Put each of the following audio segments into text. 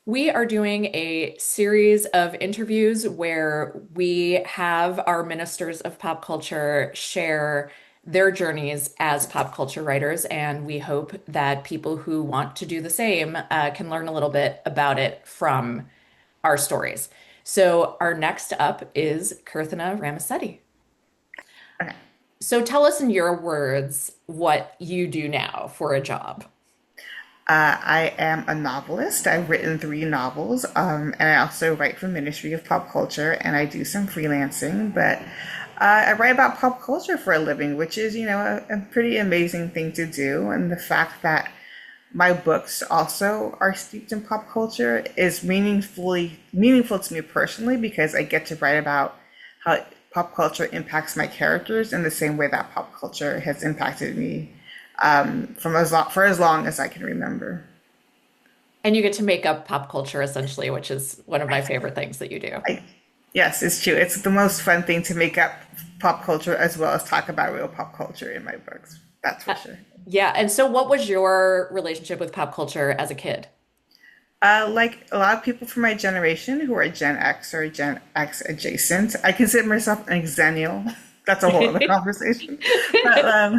We are doing a series of interviews where we have our ministers of pop culture share their journeys as pop culture writers, and we hope that people who want to do the same can learn a little bit about it from our stories. So, our next up is Kirthana Ramisetti. Okay. So, tell us in your words what you do now for a job. I am a novelist. I've written three novels, and I also write for Ministry of Pop Culture, and I do some freelancing. But I write about pop culture for a living, which is, a pretty amazing thing to do. And the fact that my books also are steeped in pop culture is meaningful to me personally because I get to write about how pop culture impacts my characters in the same way that pop culture has impacted me for as long as I can remember. And you get to make up pop culture essentially, which is one of my favorite things that you do. I, yes, it's true. It's the most fun thing to make up pop culture as well as talk about real pop culture in my books. That's for Uh, sure. yeah. And so, what was your relationship with pop culture as a kid? Like a lot of people from my generation who are Gen X or Gen X adjacent, I consider myself an exennial. That's a whole other conversation. But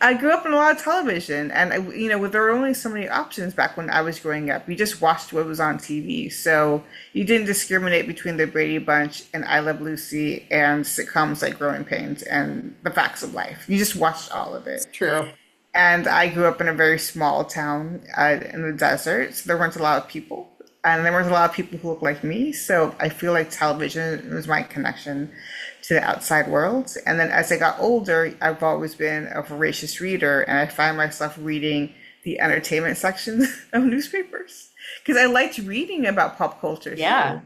I grew up in a lot of television, and there were only so many options back when I was growing up. You just watched what was on TV, so you didn't discriminate between the Brady Bunch and I Love Lucy and sitcoms like Growing Pains and The Facts of Life. You just watched all of It's it. true. And I grew up in a very small town in the desert, so there weren't a lot of people. And there weren't a lot of people who looked like me, so I feel like television was my connection to the outside world. And then as I got older, I've always been a voracious reader, and I find myself reading the entertainment sections of newspapers because I liked reading about pop culture too. Yeah.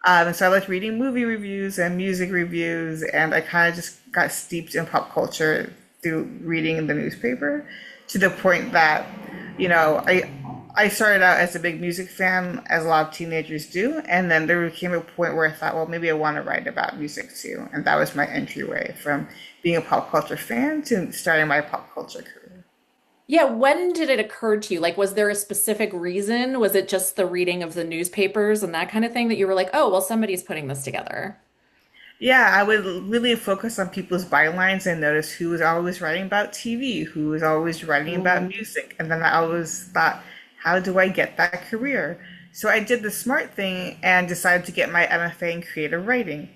So I liked reading movie reviews and music reviews, and I kind of just got steeped in pop culture through reading the newspaper to the point that, you know, I started out as a big music fan, as a lot of teenagers do, and then there came a point where I thought, well, maybe I want to write about music too, and that was my entryway from being a pop culture fan to starting my pop culture career. Yeah. When did it occur to you? Like, was there a specific reason? Was it just the reading of the newspapers and that kind of thing that you were like, oh, well, somebody's putting this together? Yeah, I would really focus on people's bylines and notice who was always writing about TV, who was always writing about Mm. music. And then I always thought, how do I get that career? So I did the smart thing and decided to get my MFA in creative writing.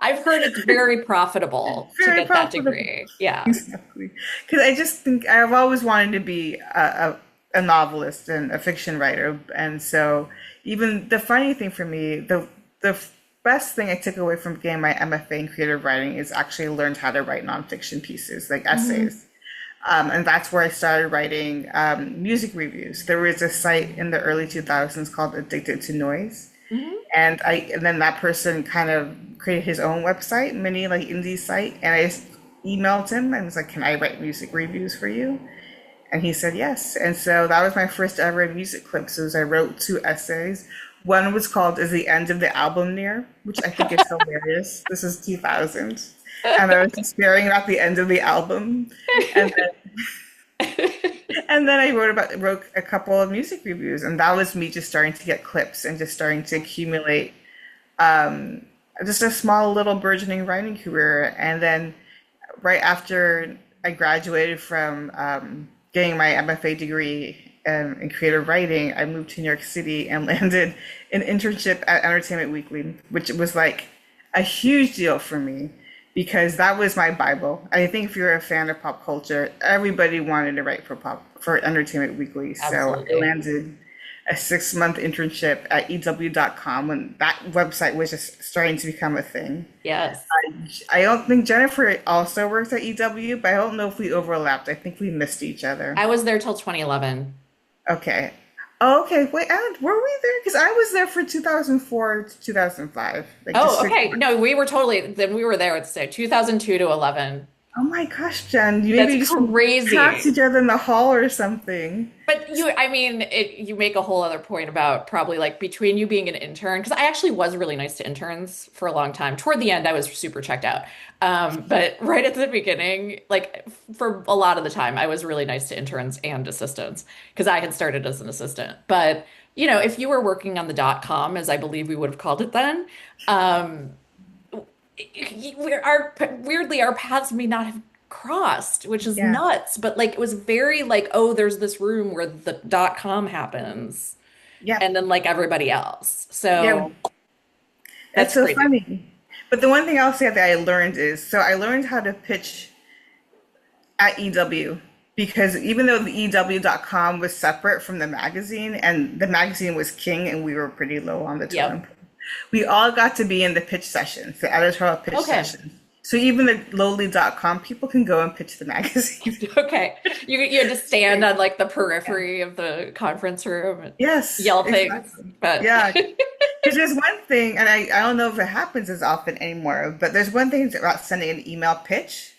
I've heard it's very profitable to Very get that profitable. degree. Yeah. Exactly. Because I just think I've always wanted to be a novelist and a fiction writer. And so even the funny thing for me, the best thing I took away from getting my MFA in creative writing is actually learned how to write nonfiction pieces, like Mhm. essays. And that's where I started writing music reviews. There was a site in the early 2000s called Addicted to Noise. Mhm. And then that person kind of created his own website, mini like indie site. And I just emailed him and was like, "Can I write music reviews for you?" And he said yes. And so that was my first ever music clips. I wrote two essays. One was called "Is the End of the Album Near?" which I think is hilarious. This is 2000. And I was just staring at the end of the album. And then I wrote a couple of music reviews, and that was me just starting to get clips and just starting to accumulate just a small little burgeoning writing career. And then right after I graduated from getting my MFA degree in creative writing, I moved to New York City and landed an internship at Entertainment Weekly, which was like a huge deal for me because that was my Bible. I think if you're a fan of pop culture, everybody wanted to write for Entertainment Weekly. So I Absolutely. landed a 6 month internship at EW.com when that website was just starting to become a thing. Yes. I don't think Jennifer also worked at EW, but I don't know if we overlapped. I think we missed each other. I was there till 2011. Okay. Oh, okay. Wait, and were we there? Because I was there for 2004 to 2005, like just Oh, six okay. No, months. we were totally, then we were there at say 2002 to 11. Oh my gosh, Jen, you That's maybe just pass crazy. each other in the hall or something. But I mean, you make a whole other point about probably like between you being an intern, because I actually was really nice to interns for a long time. Toward the end, I was super checked out. But right at the beginning, like for a lot of the time, I was really nice to interns and assistants because I had started as an assistant. But, if you were working on the .com, as I believe we would have called it then, um, weirdly our paths may not have crossed, which is Yeah. nuts. But like it was very like, oh, there's this room where the .com happens, Yeah. and then like everybody else. Yeah. So It's that's so crazy. funny. But the one thing I'll say that I learned is so I learned how to pitch at EW because even though the EW.com was separate from the magazine and the magazine was king and we were pretty low on the totem, Yep. we all got to be in the pitch sessions, the editorial pitch Okay. sessions. So even the lowly.com people can go and pitch the magazine. Okay. You had to stand on like the periphery of the conference room and Yes, yell things, exactly. but Yeah, because there's one thing, and I don't know if it happens as often anymore, but there's one thing about sending an email pitch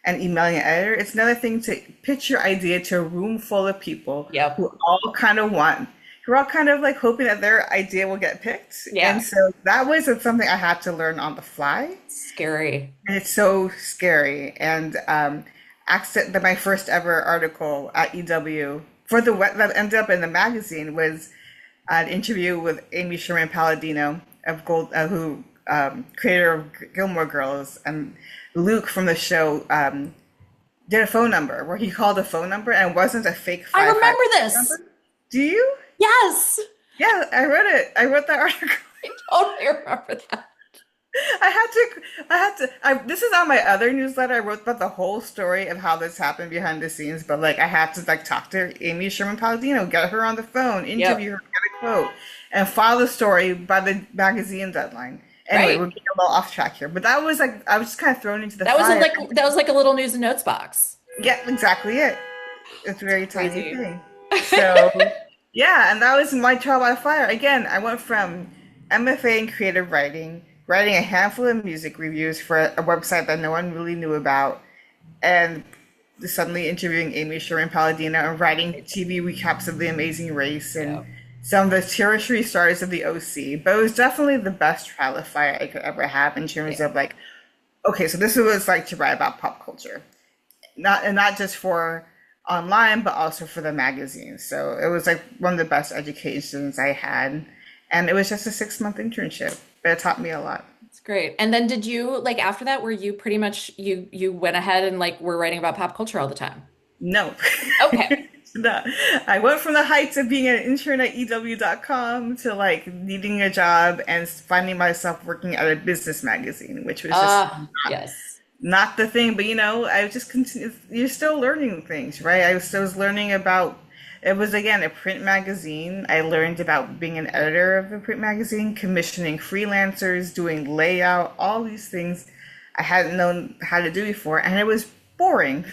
and emailing an editor. It's another thing to pitch your idea to a room full of people yep. who all kind of want, who are all kind of like hoping that their idea will get picked. And Yeah. so that was something I had to learn on the fly. Scary. And it's so scary. And my first ever article at EW for the that ended up in the magazine was an interview with Amy Sherman Palladino of Gold, who creator of Gilmore Girls, and Luke from the show did a phone number where he called a phone number and it wasn't a fake I 556 remember this. number. Do you? Yes. Yeah, I read it. I wrote that article. I totally remember that. This is on my other newsletter. I wrote about the whole story of how this happened behind the scenes, but like I had to like talk to Amy Sherman Palladino, get her on the phone, interview Yep. her, get a quote, and file the story by the magazine deadline. Anyway, we're Right. getting a little off track here, but that was like I was just kind of thrown into the That was a, fire. like that was like a little news and notes box. Yeah, exactly it. It's a very tiny Crazy. thing. So yeah, and that was my trial by fire. Again, I went from MFA in creative writing, writing a handful of music reviews for a website that no one really knew about, and suddenly interviewing Amy Sherman Palladino and writing TV recaps of The Amazing Race and Yeah. some of the tertiary stars of the OC. But it was definitely the best trial of fire I could ever have in terms Yeah. of like, okay, so this is what it's like to write about pop culture, not just for online, but also for the magazine. So it was like one of the best educations I had, and it was just a 6 month internship, but it taught me a lot. It's great. And then did you like after that were you pretty much you went ahead and like were writing about pop culture all the time? No. Okay. No. I went from the heights of being an intern at EW.com to like needing a job and finding myself working at a business magazine, which was just Yes. not the thing. But I just continue. You're still learning things, right? I was learning about. It was again a print magazine. I learned about being an editor of a print magazine, commissioning freelancers, doing layout, all these things I hadn't known how to do before, and it was boring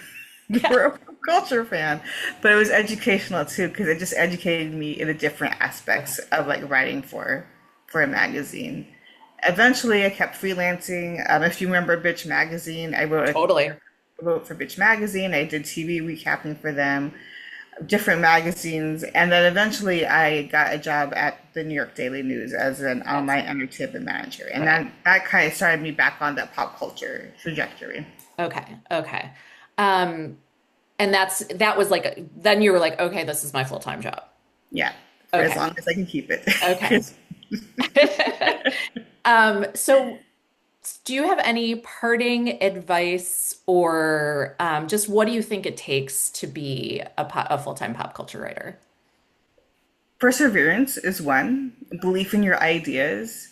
Yeah. for a pop culture fan. But it was educational too because it just educated me in the different aspects of like writing for a magazine. Eventually, I kept freelancing. If you remember Bitch Magazine, Totally. I wrote for Bitch Magazine. I did TV recapping for them, different magazines, and then eventually I got a job at the New York Daily News as an That's online entertainment manager, and right. that kind of started me back on that pop culture trajectory. Okay. Okay. Um, and that was like then you were like, okay, this is my full-time job. Yeah, for as Okay. long as I can keep it. Okay. So do you have any parting advice or just what do you think it takes to be a full-time pop culture writer? Perseverance is one. Belief in your ideas.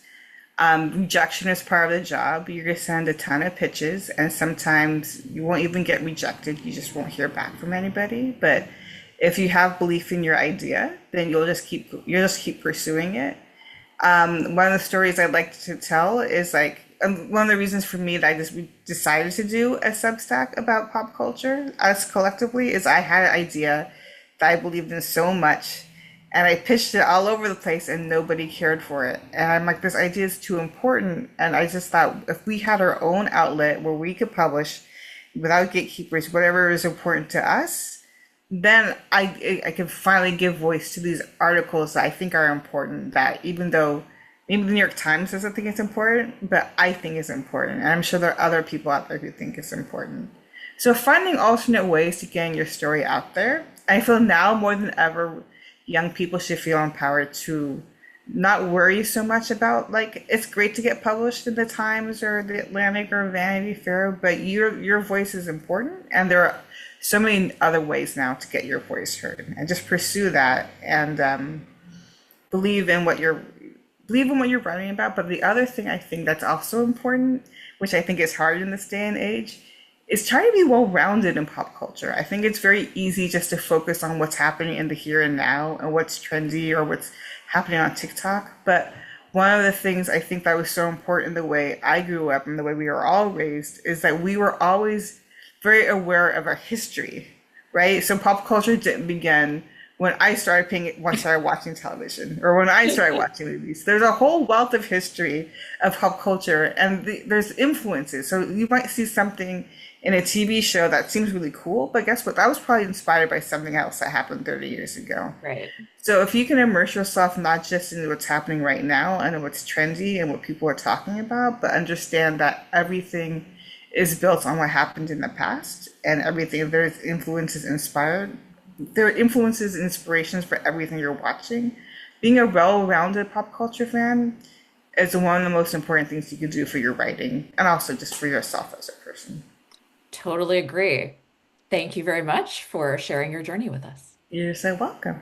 Rejection is part of the job. You're gonna send a ton of pitches, and sometimes you won't even get rejected. You just won't hear back from anybody. But if you have belief in your idea, then you'll just keep pursuing it. One of the stories I'd like to tell is like one of the reasons for me that I just decided to do a Substack about pop culture us collectively is I had an idea that I believed in so much, and I pitched it all over the place and nobody cared for it. And I'm like, this idea is too important. And I just thought if we had our own outlet where we could publish without gatekeepers, whatever is important to us, then I can finally give voice to these articles that I think are important. That even though maybe the New York Times doesn't think it's important, but I think it's important, and I'm sure there are other people out there who think it's important. So finding alternate ways to getting your story out there, I feel now more than ever, young people should feel empowered to not worry so much about like it's great to get published in the Times or the Atlantic or Vanity Fair, but your voice is important, and there are so many other ways now to get your voice heard, and just pursue that and believe in what you're believe in what you're writing about. But the other thing I think that's also important, which I think is hard in this day and age, is try to be well rounded in pop culture. I think it's very easy just to focus on what's happening in the here and now and what's trendy or what's happening on TikTok. But one of the things I think that was so important in the way I grew up and the way we were all raised is that we were always very aware of our history, right? So pop culture didn't begin when I started when I started watching television or when I started watching movies. There's a whole wealth of history of pop culture, and there's influences. So you might see something in a TV show that seems really cool, but guess what? That was probably inspired by something else that happened 30 years ago. Right. So if you can immerse yourself not just in what's happening right now and what's trendy and what people are talking about, but understand that everything is built on what happened in the past and everything, there's influences inspired. There are influences and inspirations for everything you're watching. Being a well-rounded pop culture fan is one of the most important things you can do for your writing and also just for yourself as a person. Totally agree. Thank you very much for sharing your journey with us. You're so welcome.